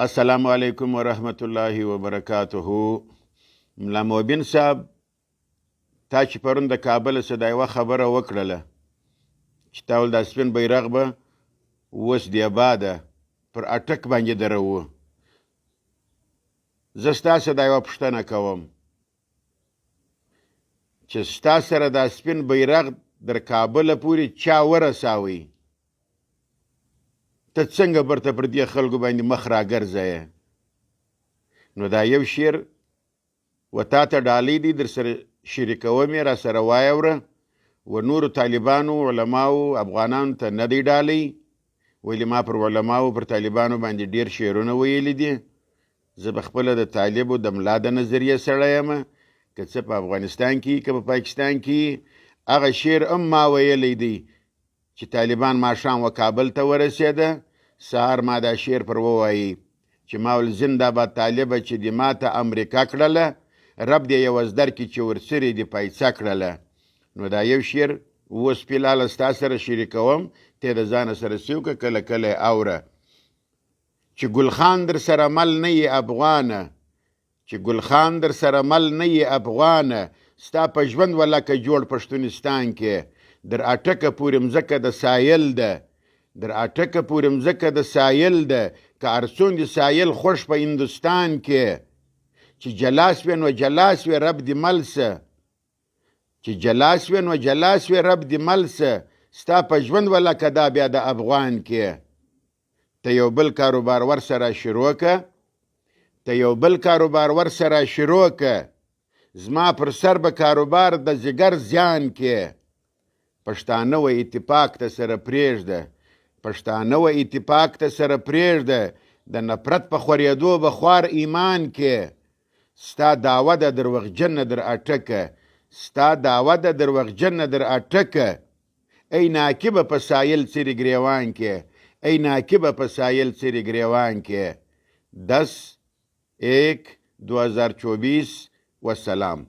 السلام علیکم ورحمت الله وبرکاته. ملا موبین صاحب، تا چې پرون د کابل څخه د یوه خبره وکړله چې تا ول دا سپین بیرغ به اوس د اباده پر اټک باندې دروو، زه ستا څخه دا یوه پوښتنه کوم چې ستا سره دا سپین بیرغ در کابله پورې چا ورساوی؟ ته څنګه برته پر دې خلکو باندې مخ راګرځوې؟ نو دا یو شعر و تا ته ډالۍ دي، در سره شریکوم یې، را سره وایوره. و نورو طالبانو علماو افغانانو ته نه دی ډالۍ، ولې ما پر علماو پر طالبانو باندې ډېر شعرونه ویلي دي. زه به خپله د طالب و د ملا د نظریې سړی یم، که څه په افغانستان کې که په پاکستان کې. هغه شعر هم ما ویلی دی چې طالبان ماښام و کابل ته ورسېده، سهار ما دا شعر پر ووایي چې ما ول زنده‌باد طالبه چې دې ما ته امریکا کړله، رب دې یو زدر کې چې ورسرې دې پایڅه کړله. نو دا یو شعر اوس فلحال ستا سره شریکوم، ته د ځانه سره سیوکه کله کله اوره. چې ګلخان در سره مل نه یې افغانه، چې ګلخان در سره مل نه یې افغانه، ستا په ژوند ولکه جوړ پښتونستان کې در اټکه پورې مځکه د سایل ده، در اټکه پورې مځکه د سایل ده، که ارسون د سایل خوش په هندوستان کې. چې جلاس وې نو جلاس وې رب دې مل سه، چې جلاس وې نو جلاس وې رب دې مل سه، ستا په ژوند ولکه دا بیا د افغان کې. ته یو بل کاروبار ورسره شروع که، ته یو بل کاروبار ورسره شروع که، زما پر سر به کاروبار د ځیګر زیان کې. پښتانه و اتفاق ته سره پرېږده، پښتانه و اتفاق ته سره پرېږده، د نفرت په خورېدو به خوار ایمان کې. ستا دعوه د دروغجنه در اټکه، ستا دعوه د دروغجنه در اټکه. ای ناکبه په سایل څیرې ګریوان کې، ای ناکبه په سایل څیرې ګریوان کې. 10/1/2024 والسلام.